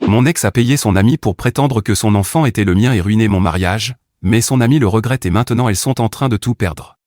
Mon ex a payé son ami pour prétendre que son enfant était le mien et ruiné mon mariage, mais son ami le regrette et maintenant elles sont en train de tout perdre.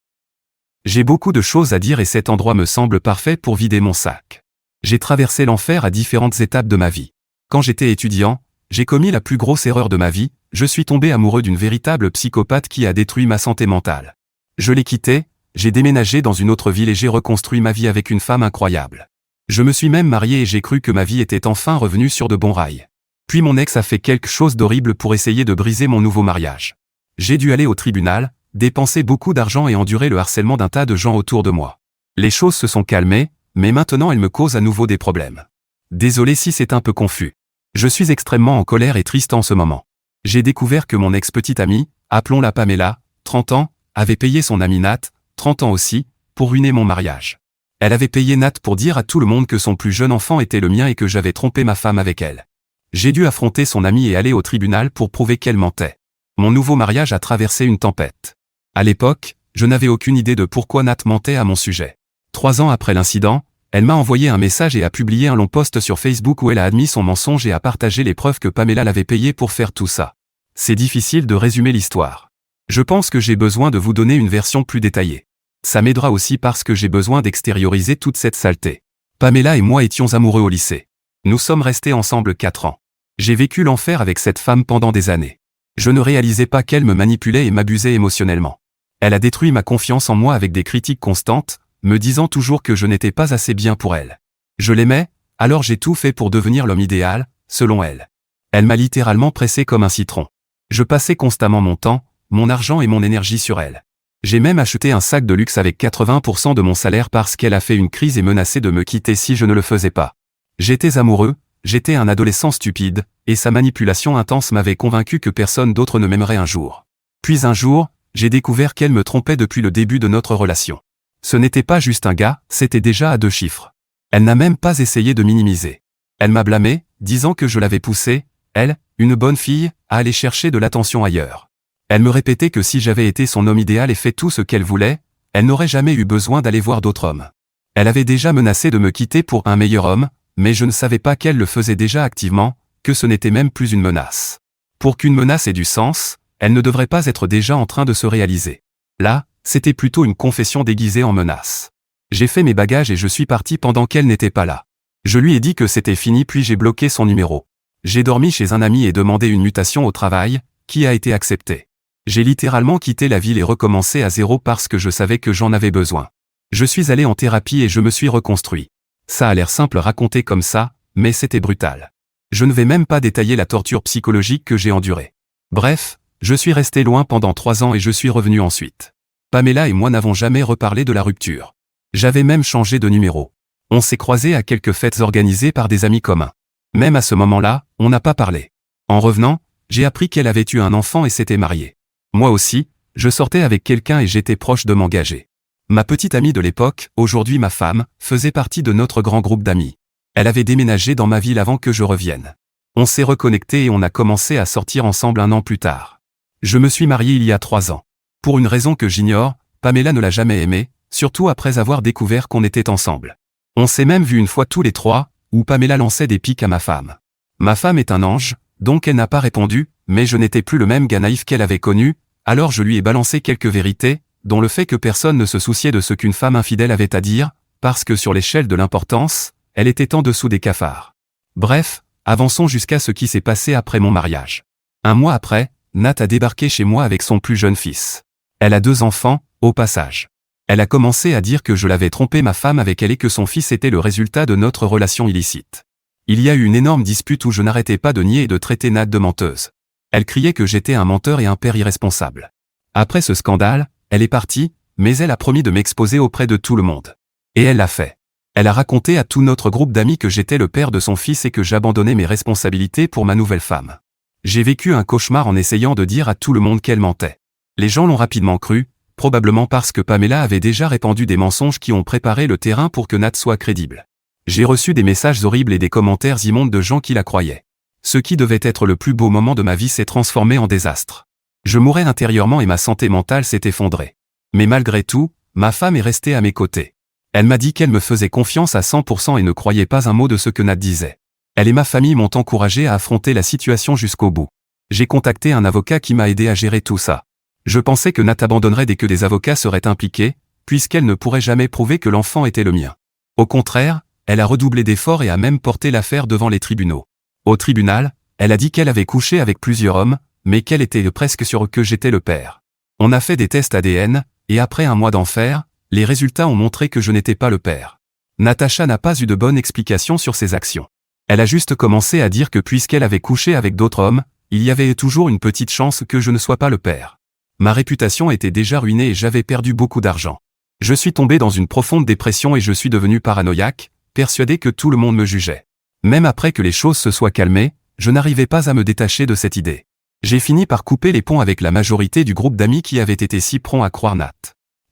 J'ai beaucoup de choses à dire et cet endroit me semble parfait pour vider mon sac. J'ai traversé l'enfer à différentes étapes de ma vie. Quand j'étais étudiant, j'ai commis la plus grosse erreur de ma vie, je suis tombé amoureux d'une véritable psychopathe qui a détruit ma santé mentale. Je l'ai quittée, j'ai déménagé dans une autre ville et j'ai reconstruit ma vie avec une femme incroyable. Je me suis même marié et j'ai cru que ma vie était enfin revenue sur de bons rails. Puis mon ex a fait quelque chose d'horrible pour essayer de briser mon nouveau mariage. J'ai dû aller au tribunal, dépenser beaucoup d'argent et endurer le harcèlement d'un tas de gens autour de moi. Les choses se sont calmées, mais maintenant elles me causent à nouveau des problèmes. Désolé si c'est un peu confus. Je suis extrêmement en colère et triste en ce moment. J'ai découvert que mon ex-petite amie, appelons-la Pamela, 30 ans, avait payé son amie Nat, 30 ans aussi, pour ruiner mon mariage. Elle avait payé Nat pour dire à tout le monde que son plus jeune enfant était le mien et que j'avais trompé ma femme avec elle. J'ai dû affronter son amie et aller au tribunal pour prouver qu'elle mentait. Mon nouveau mariage a traversé une tempête. À l'époque, je n'avais aucune idée de pourquoi Nat mentait à mon sujet. 3 ans après l'incident, elle m'a envoyé un message et a publié un long post sur Facebook où elle a admis son mensonge et a partagé les preuves que Pamela l'avait payé pour faire tout ça. C'est difficile de résumer l'histoire. Je pense que j'ai besoin de vous donner une version plus détaillée. Ça m'aidera aussi parce que j'ai besoin d'extérioriser toute cette saleté. Pamela et moi étions amoureux au lycée. Nous sommes restés ensemble 4 ans. J'ai vécu l'enfer avec cette femme pendant des années. Je ne réalisais pas qu'elle me manipulait et m'abusait émotionnellement. Elle a détruit ma confiance en moi avec des critiques constantes, me disant toujours que je n'étais pas assez bien pour elle. Je l'aimais, alors j'ai tout fait pour devenir l'homme idéal, selon elle. Elle m'a littéralement pressé comme un citron. Je passais constamment mon temps, mon argent et mon énergie sur elle. J'ai même acheté un sac de luxe avec 80% de mon salaire parce qu'elle a fait une crise et menaçait de me quitter si je ne le faisais pas. J'étais amoureux, j'étais un adolescent stupide, et sa manipulation intense m'avait convaincu que personne d'autre ne m'aimerait un jour. Puis un jour, j'ai découvert qu'elle me trompait depuis le début de notre relation. Ce n'était pas juste un gars, c'était déjà à 2 chiffres. Elle n'a même pas essayé de minimiser. Elle m'a blâmé, disant que je l'avais poussée, elle, une bonne fille, à aller chercher de l'attention ailleurs. Elle me répétait que si j'avais été son homme idéal et fait tout ce qu'elle voulait, elle n'aurait jamais eu besoin d'aller voir d'autres hommes. Elle avait déjà menacé de me quitter pour un meilleur homme, mais je ne savais pas qu'elle le faisait déjà activement, que ce n'était même plus une menace. Pour qu'une menace ait du sens, elle ne devrait pas être déjà en train de se réaliser. Là, c'était plutôt une confession déguisée en menace. J'ai fait mes bagages et je suis parti pendant qu'elle n'était pas là. Je lui ai dit que c'était fini puis j'ai bloqué son numéro. J'ai dormi chez un ami et demandé une mutation au travail, qui a été acceptée. J'ai littéralement quitté la ville et recommencé à zéro parce que je savais que j'en avais besoin. Je suis allé en thérapie et je me suis reconstruit. Ça a l'air simple raconté comme ça, mais c'était brutal. Je ne vais même pas détailler la torture psychologique que j'ai endurée. Bref, je suis resté loin pendant 3 ans et je suis revenu ensuite. Pamela et moi n'avons jamais reparlé de la rupture. J'avais même changé de numéro. On s'est croisés à quelques fêtes organisées par des amis communs. Même à ce moment-là, on n'a pas parlé. En revenant, j'ai appris qu'elle avait eu un enfant et s'était mariée. Moi aussi, je sortais avec quelqu'un et j'étais proche de m'engager. Ma petite amie de l'époque, aujourd'hui ma femme, faisait partie de notre grand groupe d'amis. Elle avait déménagé dans ma ville avant que je revienne. On s'est reconnectés et on a commencé à sortir ensemble 1 an plus tard. Je me suis marié il y a 3 ans. Pour une raison que j'ignore, Pamela ne l'a jamais aimé, surtout après avoir découvert qu'on était ensemble. On s'est même vu une fois tous les 3, où Pamela lançait des pics à ma femme. Ma femme est un ange, donc elle n'a pas répondu, mais je n'étais plus le même gars naïf qu'elle avait connu, alors je lui ai balancé quelques vérités, dont le fait que personne ne se souciait de ce qu'une femme infidèle avait à dire, parce que sur l'échelle de l'importance, elle était en dessous des cafards. Bref, avançons jusqu'à ce qui s'est passé après mon mariage. 1 mois après, Nat a débarqué chez moi avec son plus jeune fils. Elle a 2 enfants, au passage. Elle a commencé à dire que je l'avais trompé ma femme avec elle et que son fils était le résultat de notre relation illicite. Il y a eu une énorme dispute où je n'arrêtais pas de nier et de traiter Nat de menteuse. Elle criait que j'étais un menteur et un père irresponsable. Après ce scandale, elle est partie, mais elle a promis de m'exposer auprès de tout le monde. Et elle l'a fait. Elle a raconté à tout notre groupe d'amis que j'étais le père de son fils et que j'abandonnais mes responsabilités pour ma nouvelle femme. J'ai vécu un cauchemar en essayant de dire à tout le monde qu'elle mentait. Les gens l'ont rapidement cru, probablement parce que Pamela avait déjà répandu des mensonges qui ont préparé le terrain pour que Nat soit crédible. J'ai reçu des messages horribles et des commentaires immondes de gens qui la croyaient. Ce qui devait être le plus beau moment de ma vie s'est transformé en désastre. Je mourais intérieurement et ma santé mentale s'est effondrée. Mais malgré tout, ma femme est restée à mes côtés. Elle m'a dit qu'elle me faisait confiance à 100% et ne croyait pas un mot de ce que Nat disait. Elle et ma famille m'ont encouragé à affronter la situation jusqu'au bout. J'ai contacté un avocat qui m'a aidé à gérer tout ça. Je pensais que Nat abandonnerait dès que des avocats seraient impliqués, puisqu'elle ne pourrait jamais prouver que l'enfant était le mien. Au contraire, elle a redoublé d'efforts et a même porté l'affaire devant les tribunaux. Au tribunal, elle a dit qu'elle avait couché avec plusieurs hommes, mais qu'elle était presque sûre que j'étais le père. On a fait des tests ADN, et après un mois d'enfer, les résultats ont montré que je n'étais pas le père. Natacha n'a pas eu de bonne explication sur ses actions. Elle a juste commencé à dire que puisqu'elle avait couché avec d'autres hommes, il y avait toujours une petite chance que je ne sois pas le père. Ma réputation était déjà ruinée et j'avais perdu beaucoup d'argent. Je suis tombé dans une profonde dépression et je suis devenu paranoïaque, persuadé que tout le monde me jugeait. Même après que les choses se soient calmées, je n'arrivais pas à me détacher de cette idée. J'ai fini par couper les ponts avec la majorité du groupe d'amis qui avait été si prompt à croire Nat.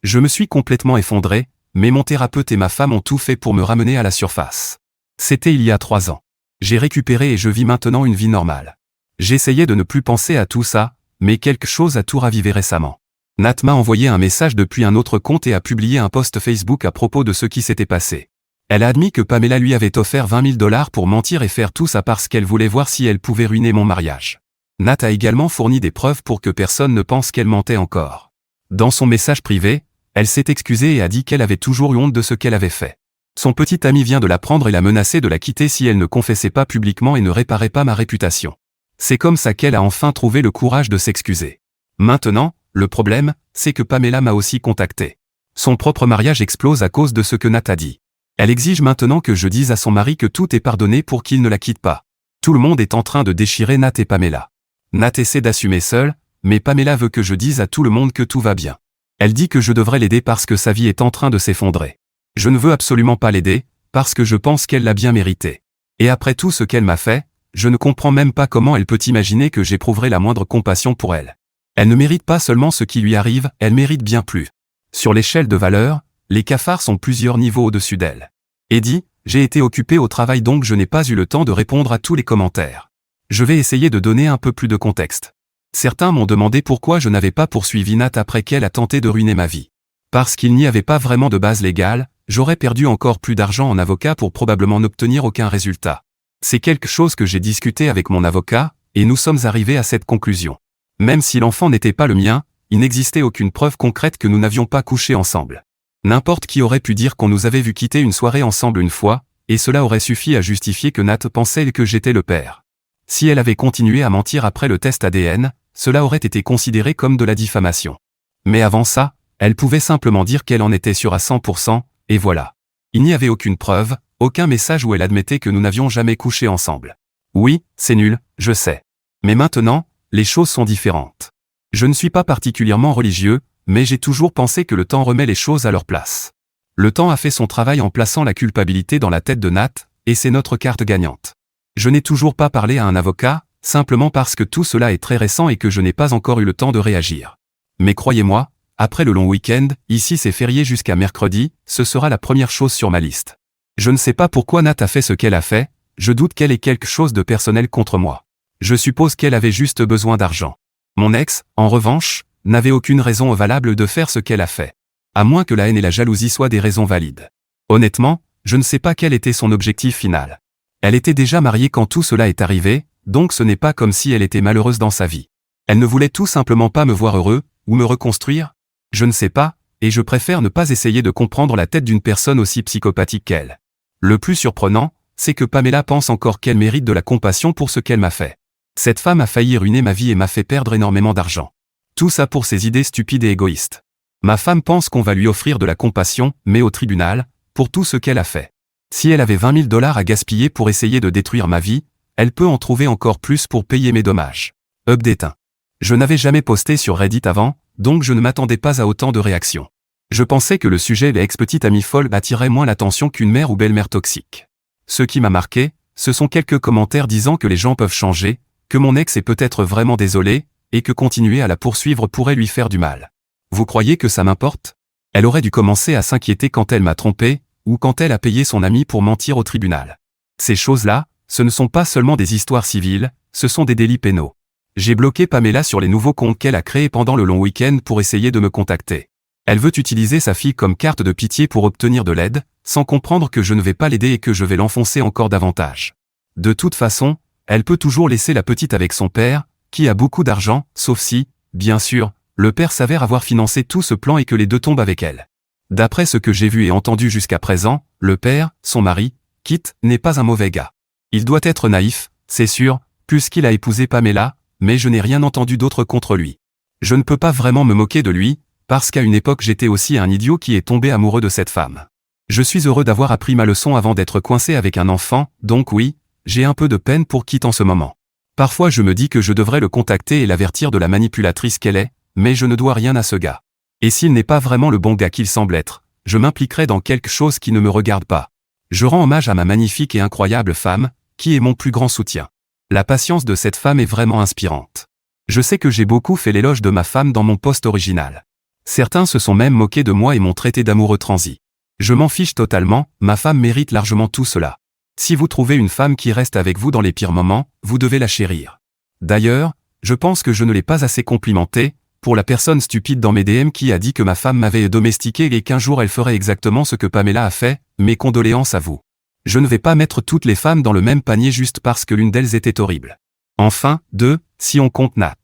Je me suis complètement effondré, mais mon thérapeute et ma femme ont tout fait pour me ramener à la surface. C'était il y a 3 ans. J'ai récupéré et je vis maintenant une vie normale. J'essayais de ne plus penser à tout ça, mais quelque chose a tout ravivé récemment. Nat m'a envoyé un message depuis un autre compte et a publié un post Facebook à propos de ce qui s'était passé. Elle a admis que Pamela lui avait offert 20 000 $ pour mentir et faire tout ça parce qu'elle voulait voir si elle pouvait ruiner mon mariage. Nat a également fourni des preuves pour que personne ne pense qu'elle mentait encore. Dans son message privé, elle s'est excusée et a dit qu'elle avait toujours eu honte de ce qu'elle avait fait. Son petit ami vient de la prendre et l'a menacée de la quitter si elle ne confessait pas publiquement et ne réparait pas ma réputation. C'est comme ça qu'elle a enfin trouvé le courage de s'excuser. Maintenant, le problème, c'est que Pamela m'a aussi contacté. Son propre mariage explose à cause de ce que Nat a dit. Elle exige maintenant que je dise à son mari que tout est pardonné pour qu'il ne la quitte pas. Tout le monde est en train de déchirer Nat et Pamela. Nat essaie d'assumer seule, mais Pamela veut que je dise à tout le monde que tout va bien. Elle dit que je devrais l'aider parce que sa vie est en train de s'effondrer. Je ne veux absolument pas l'aider, parce que je pense qu'elle l'a bien mérité. Et après tout ce qu'elle m'a fait, je ne comprends même pas comment elle peut imaginer que j'éprouverai la moindre compassion pour elle. Elle ne mérite pas seulement ce qui lui arrive, elle mérite bien plus. Sur l'échelle de valeur, les cafards sont plusieurs niveaux au-dessus d'elle. Eddie, j'ai été occupé au travail donc je n'ai pas eu le temps de répondre à tous les commentaires. Je vais essayer de donner un peu plus de contexte. Certains m'ont demandé pourquoi je n'avais pas poursuivi Nat après qu'elle a tenté de ruiner ma vie. Parce qu'il n'y avait pas vraiment de base légale, j'aurais perdu encore plus d'argent en avocat pour probablement n'obtenir aucun résultat. C'est quelque chose que j'ai discuté avec mon avocat, et nous sommes arrivés à cette conclusion. Même si l'enfant n'était pas le mien, il n'existait aucune preuve concrète que nous n'avions pas couché ensemble. N'importe qui aurait pu dire qu'on nous avait vu quitter une soirée ensemble une fois, et cela aurait suffi à justifier que Nat pensait que j'étais le père. Si elle avait continué à mentir après le test ADN, cela aurait été considéré comme de la diffamation. Mais avant ça, elle pouvait simplement dire qu'elle en était sûre à 100%, et voilà. Il n'y avait aucune preuve, aucun message où elle admettait que nous n'avions jamais couché ensemble. Oui, c'est nul, je sais. Mais maintenant, les choses sont différentes. Je ne suis pas particulièrement religieux, mais j'ai toujours pensé que le temps remet les choses à leur place. Le temps a fait son travail en plaçant la culpabilité dans la tête de Nat, et c'est notre carte gagnante. Je n'ai toujours pas parlé à un avocat, simplement parce que tout cela est très récent et que je n'ai pas encore eu le temps de réagir. Mais croyez-moi, après le long week-end, ici c'est férié jusqu'à mercredi, ce sera la première chose sur ma liste. Je ne sais pas pourquoi Nat a fait ce qu'elle a fait, je doute qu'elle ait quelque chose de personnel contre moi. Je suppose qu'elle avait juste besoin d'argent. Mon ex, en revanche, n'avait aucune raison valable de faire ce qu'elle a fait. À moins que la haine et la jalousie soient des raisons valides. Honnêtement, je ne sais pas quel était son objectif final. Elle était déjà mariée quand tout cela est arrivé, donc ce n'est pas comme si elle était malheureuse dans sa vie. Elle ne voulait tout simplement pas me voir heureux, ou me reconstruire? Je ne sais pas, et je préfère ne pas essayer de comprendre la tête d'une personne aussi psychopathique qu'elle. Le plus surprenant, c'est que Pamela pense encore qu'elle mérite de la compassion pour ce qu'elle m'a fait. Cette femme a failli ruiner ma vie et m'a fait perdre énormément d'argent. Tout ça pour ses idées stupides et égoïstes. Ma femme pense qu'on va lui offrir de la compassion, mais au tribunal, pour tout ce qu'elle a fait. Si elle avait 20 000 $ à gaspiller pour essayer de détruire ma vie, elle peut en trouver encore plus pour payer mes dommages. Update 1. Je n'avais jamais posté sur Reddit avant, donc je ne m'attendais pas à autant de réactions. Je pensais que le sujet des ex-petites amies folles attirait moins l'attention qu'une mère ou belle-mère toxique. Ce qui m'a marqué, ce sont quelques commentaires disant que les gens peuvent changer, que mon ex est peut-être vraiment désolé, et que continuer à la poursuivre pourrait lui faire du mal. Vous croyez que ça m'importe? Elle aurait dû commencer à s'inquiéter quand elle m'a trompé, ou quand elle a payé son ami pour mentir au tribunal. Ces choses-là, ce ne sont pas seulement des histoires civiles, ce sont des délits pénaux. J'ai bloqué Pamela sur les nouveaux comptes qu'elle a créés pendant le long week-end pour essayer de me contacter. Elle veut utiliser sa fille comme carte de pitié pour obtenir de l'aide, sans comprendre que je ne vais pas l'aider et que je vais l'enfoncer encore davantage. De toute façon, elle peut toujours laisser la petite avec son père, qui a beaucoup d'argent, sauf si, bien sûr, le père s'avère avoir financé tout ce plan et que les deux tombent avec elle. D'après ce que j'ai vu et entendu jusqu'à présent, le père, son mari, Kit, n'est pas un mauvais gars. Il doit être naïf, c'est sûr, puisqu'il a épousé Pamela, mais je n'ai rien entendu d'autre contre lui. Je ne peux pas vraiment me moquer de lui, parce qu'à une époque j'étais aussi un idiot qui est tombé amoureux de cette femme. Je suis heureux d'avoir appris ma leçon avant d'être coincé avec un enfant, donc oui, j'ai un peu de peine pour Kit en ce moment. Parfois je me dis que je devrais le contacter et l'avertir de la manipulatrice qu'elle est, mais je ne dois rien à ce gars. Et s'il n'est pas vraiment le bon gars qu'il semble être, je m'impliquerai dans quelque chose qui ne me regarde pas. Je rends hommage à ma magnifique et incroyable femme, qui est mon plus grand soutien. La patience de cette femme est vraiment inspirante. Je sais que j'ai beaucoup fait l'éloge de ma femme dans mon post original. Certains se sont même moqués de moi et m'ont traité d'amoureux transi. Je m'en fiche totalement, ma femme mérite largement tout cela. Si vous trouvez une femme qui reste avec vous dans les pires moments, vous devez la chérir. D'ailleurs, je pense que je ne l'ai pas assez complimentée, pour la personne stupide dans mes DM qui a dit que ma femme m'avait domestiqué et qu'un jour elle ferait exactement ce que Pamela a fait, mes condoléances à vous. Je ne vais pas mettre toutes les femmes dans le même panier juste parce que l'une d'elles était horrible. Enfin, 2, si on compte Nat.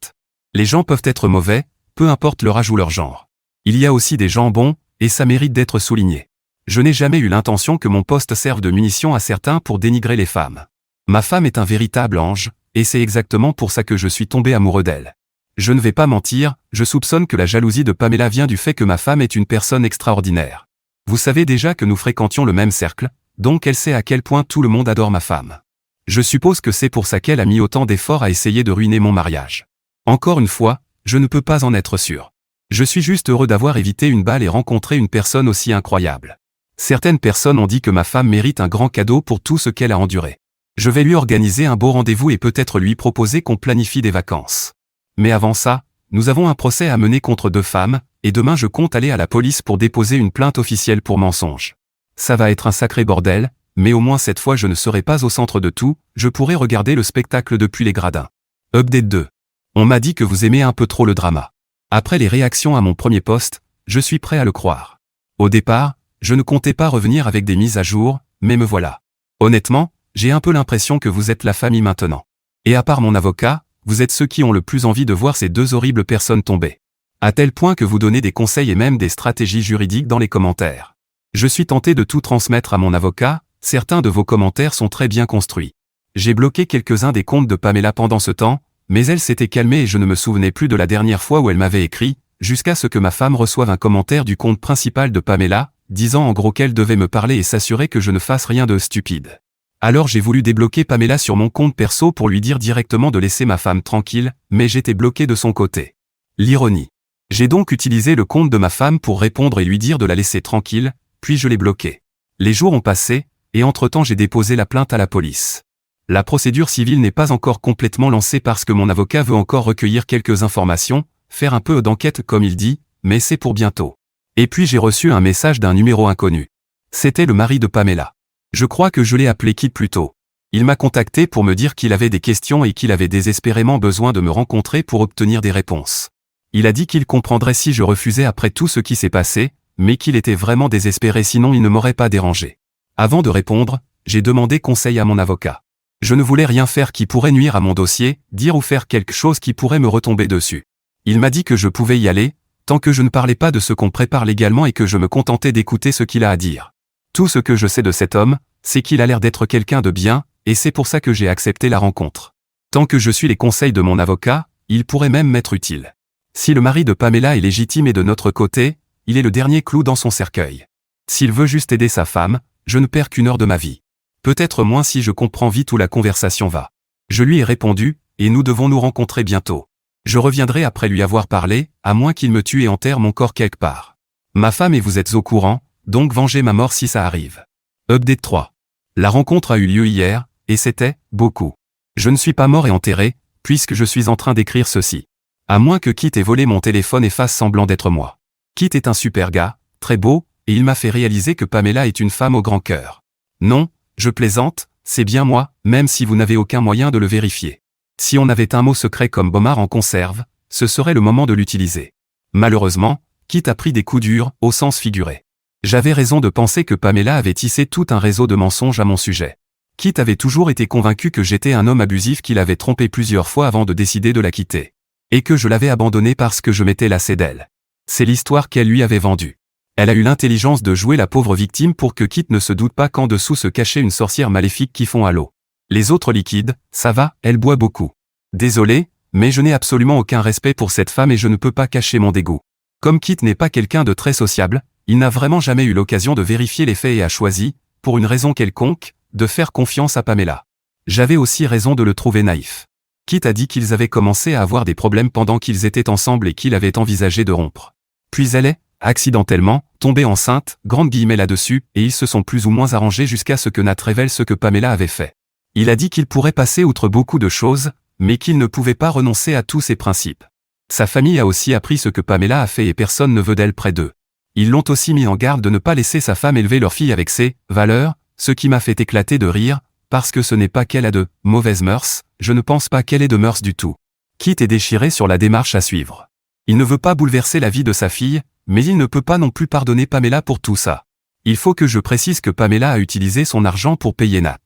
Les gens peuvent être mauvais, peu importe leur âge ou leur genre. Il y a aussi des gens bons, et ça mérite d'être souligné. Je n'ai jamais eu l'intention que mon poste serve de munition à certains pour dénigrer les femmes. Ma femme est un véritable ange, et c'est exactement pour ça que je suis tombé amoureux d'elle. Je ne vais pas mentir, je soupçonne que la jalousie de Pamela vient du fait que ma femme est une personne extraordinaire. Vous savez déjà que nous fréquentions le même cercle, donc elle sait à quel point tout le monde adore ma femme. Je suppose que c'est pour ça qu'elle a mis autant d'efforts à essayer de ruiner mon mariage. Encore une fois, je ne peux pas en être sûr. Je suis juste heureux d'avoir évité une balle et rencontré une personne aussi incroyable. Certaines personnes ont dit que ma femme mérite un grand cadeau pour tout ce qu'elle a enduré. Je vais lui organiser un beau rendez-vous et peut-être lui proposer qu'on planifie des vacances. Mais avant ça, nous avons un procès à mener contre 2 femmes, et demain je compte aller à la police pour déposer une plainte officielle pour mensonge. Ça va être un sacré bordel, mais au moins cette fois je ne serai pas au centre de tout, je pourrai regarder le spectacle depuis les gradins. Update 2. On m'a dit que vous aimez un peu trop le drama. Après les réactions à mon premier post, je suis prêt à le croire. Au départ, je ne comptais pas revenir avec des mises à jour, mais me voilà. Honnêtement, j'ai un peu l'impression que vous êtes la famille maintenant. Et à part mon avocat, vous êtes ceux qui ont le plus envie de voir ces 2 horribles personnes tomber. À tel point que vous donnez des conseils et même des stratégies juridiques dans les commentaires. Je suis tenté de tout transmettre à mon avocat, certains de vos commentaires sont très bien construits. J'ai bloqué quelques-uns des comptes de Pamela pendant ce temps, mais elle s'était calmée et je ne me souvenais plus de la dernière fois où elle m'avait écrit, jusqu'à ce que ma femme reçoive un commentaire du compte principal de Pamela, disant en gros qu'elle devait me parler et s'assurer que je ne fasse rien de stupide. Alors j'ai voulu débloquer Pamela sur mon compte perso pour lui dire directement de laisser ma femme tranquille, mais j'étais bloqué de son côté. L'ironie. J'ai donc utilisé le compte de ma femme pour répondre et lui dire de la laisser tranquille, puis je l'ai bloqué. Les jours ont passé, et entre-temps j'ai déposé la plainte à la police. La procédure civile n'est pas encore complètement lancée parce que mon avocat veut encore recueillir quelques informations, faire un peu d'enquête comme il dit, mais c'est pour bientôt. Et puis j'ai reçu un message d'un numéro inconnu. C'était le mari de Pamela. Je crois que je l'ai appelé Kit plus tôt. Il m'a contacté pour me dire qu'il avait des questions et qu'il avait désespérément besoin de me rencontrer pour obtenir des réponses. Il a dit qu'il comprendrait si je refusais après tout ce qui s'est passé, mais qu'il était vraiment désespéré sinon il ne m'aurait pas dérangé. Avant de répondre, j'ai demandé conseil à mon avocat. Je ne voulais rien faire qui pourrait nuire à mon dossier, dire ou faire quelque chose qui pourrait me retomber dessus. Il m'a dit que je pouvais y aller, tant que je ne parlais pas de ce qu'on prépare légalement et que je me contentais d'écouter ce qu'il a à dire. Tout ce que je sais de cet homme, c'est qu'il a l'air d'être quelqu'un de bien, et c'est pour ça que j'ai accepté la rencontre. Tant que je suis les conseils de mon avocat, il pourrait même m'être utile. Si le mari de Pamela est légitime et de notre côté, il est le dernier clou dans son cercueil. S'il veut juste aider sa femme, je ne perds qu'une heure de ma vie. Peut-être moins si je comprends vite où la conversation va. Je lui ai répondu, et nous devons nous rencontrer bientôt. Je reviendrai après lui avoir parlé, à moins qu'il me tue et enterre mon corps quelque part. Ma femme et vous êtes au courant, donc vengez ma mort si ça arrive. Update 3. La rencontre a eu lieu hier, et c'était beaucoup. Je ne suis pas mort et enterré, puisque je suis en train d'écrire ceci. À moins que Kit ait volé mon téléphone et fasse semblant d'être moi. Kit est un super gars, très beau, et il m'a fait réaliser que Pamela est une femme au grand cœur. Non, je plaisante, c'est bien moi, même si vous n'avez aucun moyen de le vérifier. Si on avait un mot secret comme Bomar en conserve, ce serait le moment de l'utiliser. Malheureusement, Kit a pris des coups durs, au sens figuré. J'avais raison de penser que Pamela avait tissé tout un réseau de mensonges à mon sujet. Kit avait toujours été convaincu que j'étais un homme abusif qu'il avait trompé plusieurs fois avant de décider de la quitter. Et que je l'avais abandonnée parce que je m'étais lassé d'elle. C'est l'histoire qu'elle lui avait vendue. Elle a eu l'intelligence de jouer la pauvre victime pour que Kit ne se doute pas qu'en dessous se cachait une sorcière maléfique qui fond à l'eau. Les autres liquides, ça va, elle boit beaucoup. Désolé, mais je n'ai absolument aucun respect pour cette femme et je ne peux pas cacher mon dégoût. Comme Kit n'est pas quelqu'un de très sociable, il n'a vraiment jamais eu l'occasion de vérifier les faits et a choisi, pour une raison quelconque, de faire confiance à Pamela. J'avais aussi raison de le trouver naïf. Kit a dit qu'ils avaient commencé à avoir des problèmes pendant qu'ils étaient ensemble et qu'il avait envisagé de rompre. Puis elle est, accidentellement, tombée enceinte, grande guillemets là-dessus, et ils se sont plus ou moins arrangés jusqu'à ce que Nat révèle ce que Pamela avait fait. Il a dit qu'il pourrait passer outre beaucoup de choses, mais qu'il ne pouvait pas renoncer à tous ses principes. Sa famille a aussi appris ce que Pamela a fait et personne ne veut d'elle près d'eux. Ils l'ont aussi mis en garde de ne pas laisser sa femme élever leur fille avec ses valeurs, ce qui m'a fait éclater de rire, parce que ce n'est pas qu'elle a de mauvaises mœurs, je ne pense pas qu'elle ait de mœurs du tout. Kit est déchiré sur la démarche à suivre. Il ne veut pas bouleverser la vie de sa fille, mais il ne peut pas non plus pardonner Pamela pour tout ça. Il faut que je précise que Pamela a utilisé son argent pour payer Nat.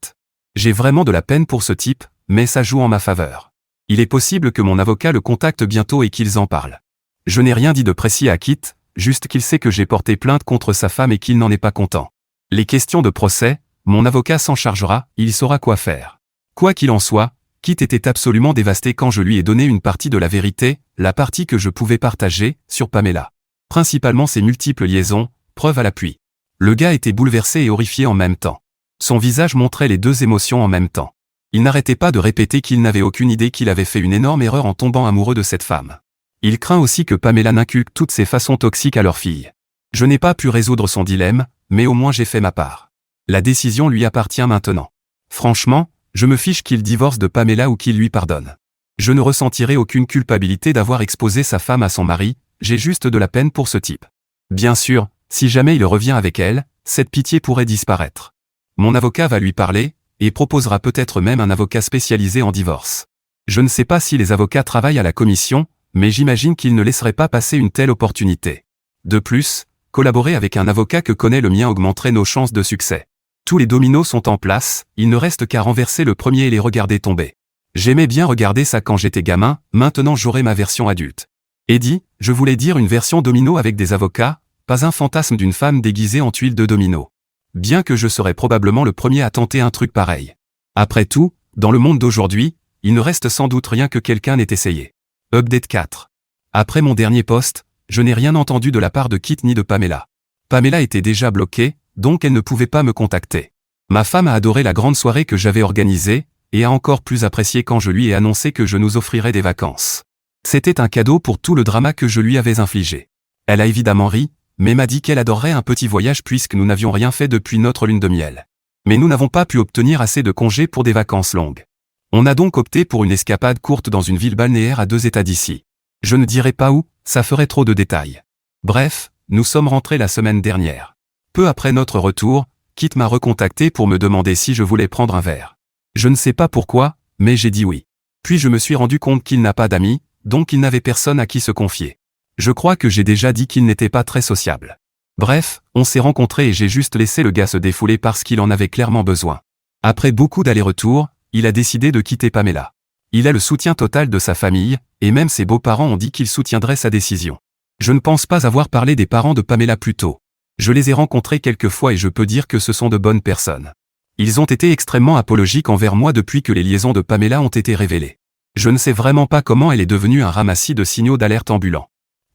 J'ai vraiment de la peine pour ce type, mais ça joue en ma faveur. Il est possible que mon avocat le contacte bientôt et qu'ils en parlent. Je n'ai rien dit de précis à Kit, juste qu'il sait que j'ai porté plainte contre sa femme et qu'il n'en est pas content. Les questions de procès, mon avocat s'en chargera, il saura quoi faire. Quoi qu'il en soit, Kit était absolument dévasté quand je lui ai donné une partie de la vérité, la partie que je pouvais partager, sur Pamela. Principalement ses multiples liaisons, preuves à l'appui. Le gars était bouleversé et horrifié en même temps. Son visage montrait les deux émotions en même temps. Il n'arrêtait pas de répéter qu'il n'avait aucune idée qu'il avait fait une énorme erreur en tombant amoureux de cette femme. Il craint aussi que Pamela n'inculque toutes ces façons toxiques à leur fille. Je n'ai pas pu résoudre son dilemme, mais au moins j'ai fait ma part. La décision lui appartient maintenant. Franchement, je me fiche qu'il divorce de Pamela ou qu'il lui pardonne. Je ne ressentirai aucune culpabilité d'avoir exposé sa femme à son mari, j'ai juste de la peine pour ce type. Bien sûr, si jamais il revient avec elle, cette pitié pourrait disparaître. Mon avocat va lui parler, et proposera peut-être même un avocat spécialisé en divorce. Je ne sais pas si les avocats travaillent à la commission, mais j'imagine qu'ils ne laisseraient pas passer une telle opportunité. De plus, collaborer avec un avocat que connaît le mien augmenterait nos chances de succès. Tous les dominos sont en place, il ne reste qu'à renverser le premier et les regarder tomber. J'aimais bien regarder ça quand j'étais gamin, maintenant j'aurai ma version adulte. Eddie, je voulais dire une version domino avec des avocats, pas un fantasme d'une femme déguisée en tuile de domino. Bien que je serais probablement le premier à tenter un truc pareil. Après tout, dans le monde d'aujourd'hui, il ne reste sans doute rien que quelqu'un n'ait essayé. Update 4. Après mon dernier post, je n'ai rien entendu de la part de Kit ni de Pamela. Pamela était déjà bloquée, donc elle ne pouvait pas me contacter. Ma femme a adoré la grande soirée que j'avais organisée, et a encore plus apprécié quand je lui ai annoncé que je nous offrirais des vacances. C'était un cadeau pour tout le drama que je lui avais infligé. Elle a évidemment ri, mais m'a dit qu'elle adorerait un petit voyage puisque nous n'avions rien fait depuis notre lune de miel. Mais nous n'avons pas pu obtenir assez de congés pour des vacances longues. On a donc opté pour une escapade courte dans une ville balnéaire à 2 États d'ici. Je ne dirai pas où, ça ferait trop de détails. Bref, nous sommes rentrés la semaine dernière. Peu après notre retour, Kit m'a recontacté pour me demander si je voulais prendre un verre. Je ne sais pas pourquoi, mais j'ai dit oui. Puis je me suis rendu compte qu'il n'a pas d'amis, donc il n'avait personne à qui se confier. Je crois que j'ai déjà dit qu'il n'était pas très sociable. Bref, on s'est rencontrés et j'ai juste laissé le gars se défouler parce qu'il en avait clairement besoin. Après beaucoup d'allers-retours, il a décidé de quitter Pamela. Il a le soutien total de sa famille, et même ses beaux-parents ont dit qu'ils soutiendraient sa décision. Je ne pense pas avoir parlé des parents de Pamela plus tôt. Je les ai rencontrés quelques fois et je peux dire que ce sont de bonnes personnes. Ils ont été extrêmement apologiques envers moi depuis que les liaisons de Pamela ont été révélées. Je ne sais vraiment pas comment elle est devenue un ramassis de signaux d'alerte ambulants.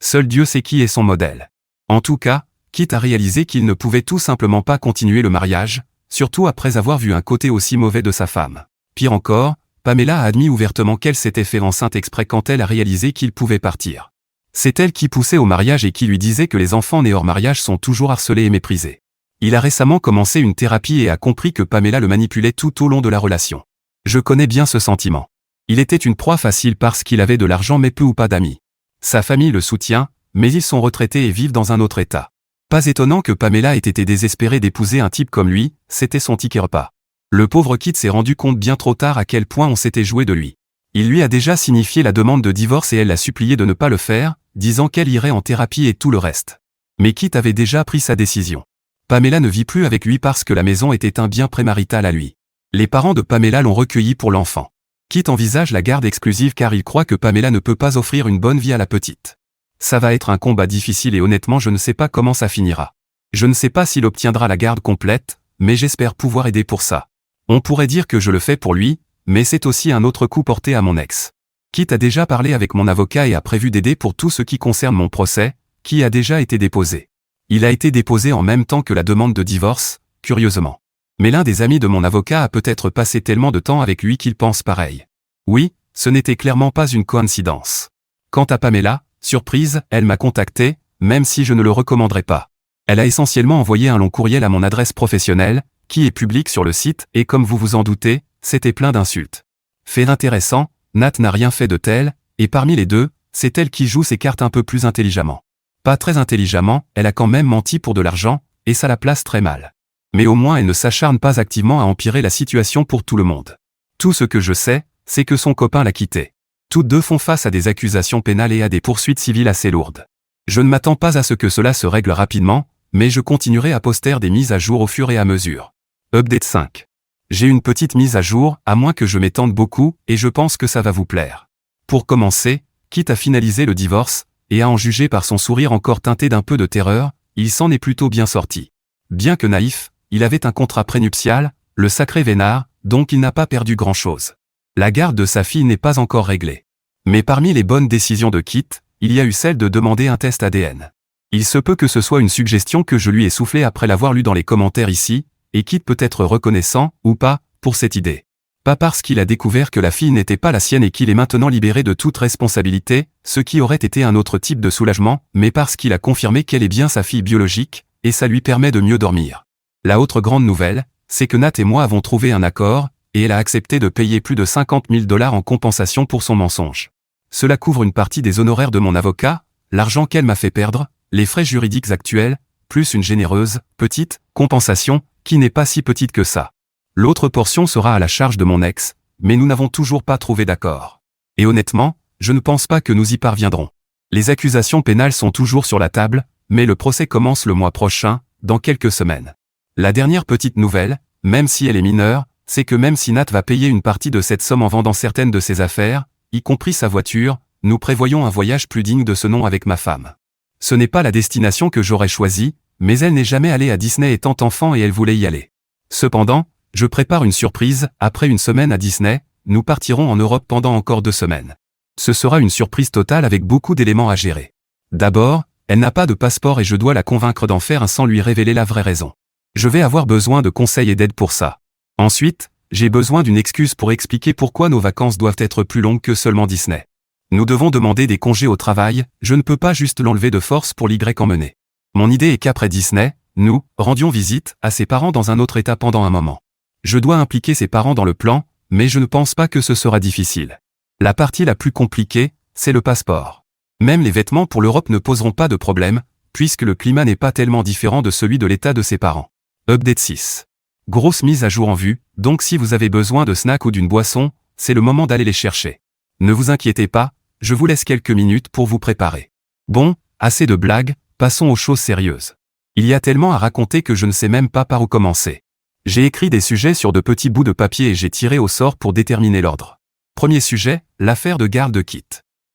Seul Dieu sait qui est son modèle. En tout cas, Kit a réalisé qu'il ne pouvait tout simplement pas continuer le mariage, surtout après avoir vu un côté aussi mauvais de sa femme. Pire encore, Pamela a admis ouvertement qu'elle s'était fait enceinte exprès quand elle a réalisé qu'il pouvait partir. C'est elle qui poussait au mariage et qui lui disait que les enfants nés hors mariage sont toujours harcelés et méprisés. Il a récemment commencé une thérapie et a compris que Pamela le manipulait tout au long de la relation. Je connais bien ce sentiment. Il était une proie facile parce qu'il avait de l'argent mais peu ou pas d'amis. Sa famille le soutient, mais ils sont retraités et vivent dans un autre état. Pas étonnant que Pamela ait été désespérée d'épouser un type comme lui, c'était son ticket repas. Le pauvre Kit s'est rendu compte bien trop tard à quel point on s'était joué de lui. Il lui a déjà signifié la demande de divorce et elle l'a supplié de ne pas le faire, disant qu'elle irait en thérapie et tout le reste. Mais Kit avait déjà pris sa décision. Pamela ne vit plus avec lui parce que la maison était un bien prémarital à lui. Les parents de Pamela l'ont recueilli pour l'enfant. Kit envisage la garde exclusive car il croit que Pamela ne peut pas offrir une bonne vie à la petite. Ça va être un combat difficile et honnêtement je ne sais pas comment ça finira. Je ne sais pas s'il obtiendra la garde complète, mais j'espère pouvoir aider pour ça. On pourrait dire que je le fais pour lui, mais c'est aussi un autre coup porté à mon ex. Kit a déjà parlé avec mon avocat et a prévu d'aider pour tout ce qui concerne mon procès, qui a déjà été déposé. Il a été déposé en même temps que la demande de divorce, curieusement. Mais l'un des amis de mon avocat a peut-être passé tellement de temps avec lui qu'il pense pareil. Oui, ce n'était clairement pas une coïncidence. Quant à Pamela, surprise, elle m'a contacté, même si je ne le recommanderais pas. Elle a essentiellement envoyé un long courriel à mon adresse professionnelle, qui est publique sur le site, et comme vous vous en doutez, c'était plein d'insultes. Fait intéressant, Nat n'a rien fait de tel, et parmi les deux, c'est elle qui joue ses cartes un peu plus intelligemment. Pas très intelligemment, elle a quand même menti pour de l'argent, et ça la place très mal. Mais au moins elle ne s'acharne pas activement à empirer la situation pour tout le monde. Tout ce que je sais, c'est que son copain l'a quittée. Toutes deux font face à des accusations pénales et à des poursuites civiles assez lourdes. Je ne m'attends pas à ce que cela se règle rapidement, mais je continuerai à poster des mises à jour au fur et à mesure. Update 5. J'ai une petite mise à jour, à moins que je m'étende beaucoup, et je pense que ça va vous plaire. Pour commencer, Kit a finalisé le divorce, et à en juger par son sourire encore teinté d'un peu de terreur, il s'en est plutôt bien sorti. Bien que naïf, il avait un contrat prénuptial, le sacré vénard, donc il n'a pas perdu grand-chose. La garde de sa fille n'est pas encore réglée. Mais parmi les bonnes décisions de Kit, il y a eu celle de demander un test ADN. Il se peut que ce soit une suggestion que je lui ai soufflée après l'avoir lue dans les commentaires ici, et Kit peut être reconnaissant, ou pas, pour cette idée. Pas parce qu'il a découvert que la fille n'était pas la sienne et qu'il est maintenant libéré de toute responsabilité, ce qui aurait été un autre type de soulagement, mais parce qu'il a confirmé qu'elle est bien sa fille biologique, et ça lui permet de mieux dormir. La autre grande nouvelle, c'est que Nat et moi avons trouvé un accord, et elle a accepté de payer plus de 50 000 $ en compensation pour son mensonge. Cela couvre une partie des honoraires de mon avocat, l'argent qu'elle m'a fait perdre, les frais juridiques actuels, plus une généreuse, petite, compensation, qui n'est pas si petite que ça. L'autre portion sera à la charge de mon ex, mais nous n'avons toujours pas trouvé d'accord. Et honnêtement, je ne pense pas que nous y parviendrons. Les accusations pénales sont toujours sur la table, mais le procès commence le mois prochain, dans quelques semaines. La dernière petite nouvelle, même si elle est mineure, c'est que même si Nat va payer une partie de cette somme en vendant certaines de ses affaires, y compris sa voiture, nous prévoyons un voyage plus digne de ce nom avec ma femme. Ce n'est pas la destination que j'aurais choisie, mais elle n'est jamais allée à Disney étant enfant et elle voulait y aller. Cependant, je prépare une surprise, après une semaine à Disney, nous partirons en Europe pendant encore 2 semaines. Ce sera une surprise totale avec beaucoup d'éléments à gérer. D'abord, elle n'a pas de passeport et je dois la convaincre d'en faire un sans lui révéler la vraie raison. Je vais avoir besoin de conseils et d'aide pour ça. Ensuite, j'ai besoin d'une excuse pour expliquer pourquoi nos vacances doivent être plus longues que seulement Disney. Nous devons demander des congés au travail, je ne peux pas juste l'enlever de force pour l'Y emmener. Mon idée est qu'après Disney, nous rendions visite à ses parents dans un autre état pendant un moment. Je dois impliquer ses parents dans le plan, mais je ne pense pas que ce sera difficile. La partie la plus compliquée, c'est le passeport. Même les vêtements pour l'Europe ne poseront pas de problème, puisque le climat n'est pas tellement différent de celui de l'état de ses parents. Update 6. Grosse mise à jour en vue, donc si vous avez besoin de snacks ou d'une boisson, c'est le moment d'aller les chercher. Ne vous inquiétez pas, je vous laisse quelques minutes pour vous préparer. Bon, assez de blagues, passons aux choses sérieuses. Il y a tellement à raconter que je ne sais même pas par où commencer. J'ai écrit des sujets sur de petits bouts de papier et j'ai tiré au sort pour déterminer l'ordre. Premier sujet, l'affaire de garde de Kit.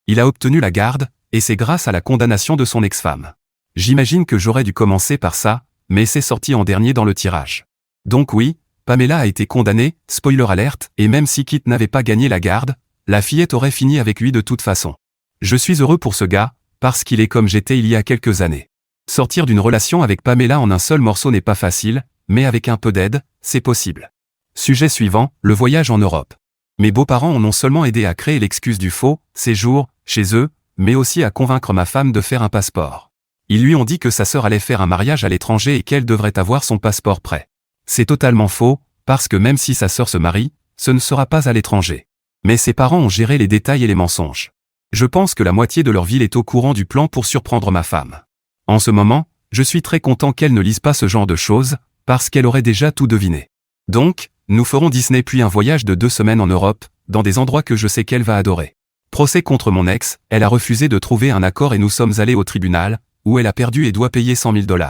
Il a obtenu la garde, et c'est grâce à la condamnation de son ex-femme. J'imagine que j'aurais dû commencer par ça, mais c'est sorti en dernier dans le tirage. Donc oui, Pamela a été condamnée, spoiler alerte, et même si Kit n'avait pas gagné la garde, la fillette aurait fini avec lui de toute façon. Je suis heureux pour ce gars, parce qu'il est comme j'étais il y a quelques années. Sortir d'une relation avec Pamela en un seul morceau n'est pas facile, mais avec un peu d'aide, c'est possible. Sujet suivant, le voyage en Europe. Mes beaux-parents ont non seulement aidé à créer l'excuse du faux séjour chez eux, mais aussi à convaincre ma femme de faire un passeport. Ils lui ont dit que sa sœur allait faire un mariage à l'étranger et qu'elle devrait avoir son passeport prêt. C'est totalement faux, parce que même si sa sœur se marie, ce ne sera pas à l'étranger. Mais ses parents ont géré les détails et les mensonges. Je pense que la moitié de leur ville est au courant du plan pour surprendre ma femme. En ce moment, je suis très content qu'elle ne lise pas ce genre de choses, parce qu'elle aurait déjà tout deviné. Donc, nous ferons Disney puis un voyage de 2 semaines en Europe, dans des endroits que je sais qu'elle va adorer. Procès contre mon ex, elle a refusé de trouver un accord et nous sommes allés au tribunal, où elle a perdu et doit payer 100 000 $.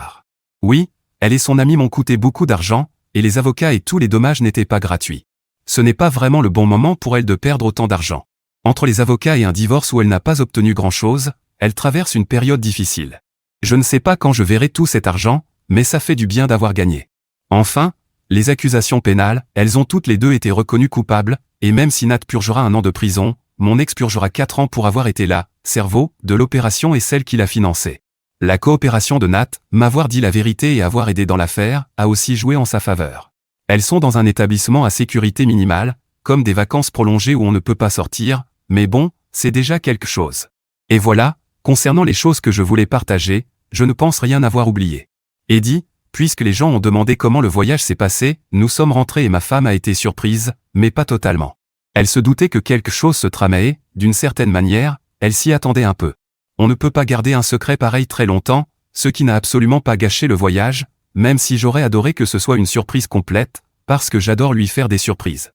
Oui, elle et son ami m'ont coûté beaucoup d'argent, et les avocats et tous les dommages n'étaient pas gratuits. Ce n'est pas vraiment le bon moment pour elle de perdre autant d'argent. Entre les avocats et un divorce où elle n'a pas obtenu grand-chose, elle traverse une période difficile. Je ne sais pas quand je verrai tout cet argent, mais ça fait du bien d'avoir gagné. Enfin, les accusations pénales, elles ont toutes les deux été reconnues coupables, et même si Nat purgera 1 an de prison, mon ex purgera 4 ans pour avoir été là, cerveau, de l'opération et celle qui l'a financée. La coopération de Nat, m'avoir dit la vérité et avoir aidé dans l'affaire, a aussi joué en sa faveur. Elles sont dans un établissement à sécurité minimale, comme des vacances prolongées où on ne peut pas sortir, mais bon, c'est déjà quelque chose. Et voilà, concernant les choses que je voulais partager, je ne pense rien avoir oublié. Eddie, puisque les gens ont demandé comment le voyage s'est passé, nous sommes rentrés et ma femme a été surprise, mais pas totalement. Elle se doutait que quelque chose se tramait et, d'une certaine manière, elle s'y attendait un peu. On ne peut pas garder un secret pareil très longtemps, ce qui n'a absolument pas gâché le voyage, même si j'aurais adoré que ce soit une surprise complète, parce que j'adore lui faire des surprises.